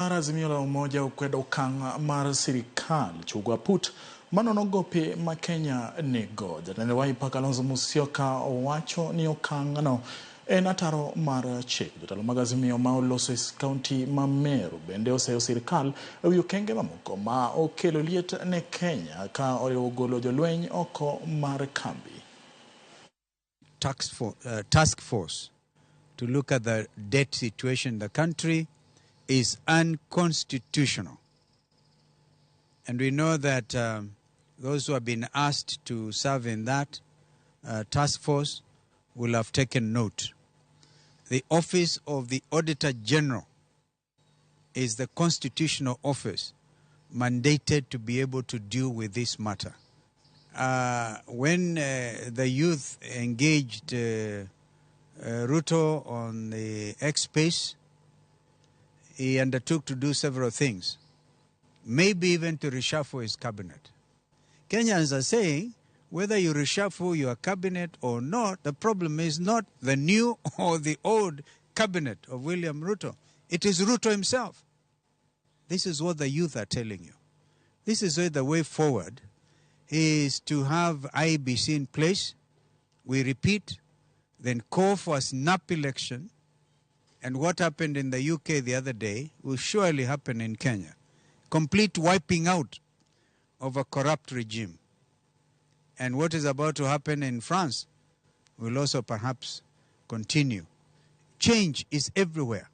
Azimio la umoja okwedo okang' mar sirikal chuogo aput manono gope ma Kenya nigo. Jatend Wiper Kalonzo Musyoka owacho ni okang'no en ataro mar chik. Jotelo mag Azimio ma oloso e kaunti ma Meru bende oseyo sirikal e wi okenge mamoko ma okelo liet ne Kenya ka oriwo golo jolweny oko mar kambi. Task force to look at the debt situation in the country is unconstitutional. And we know that those who have been asked to serve in that task force will have taken note. The office of the Auditor General is the constitutional office mandated to be able to deal with this matter. When the youth engaged Ruto on the X space, he undertook to do several things, maybe even to reshuffle his cabinet. Kenyans are saying, whether you reshuffle your cabinet or not, the problem is not the new or the old cabinet of William Ruto. It is Ruto himself. This is what the youth are telling you. This is where the way forward is to have IEBC in place. We repeat, then call for a snap election. And what happened in the UK the other day will surely happen in Kenya. Complete wiping out of a corrupt regime. And what is about to happen in France will also perhaps continue. Change is everywhere.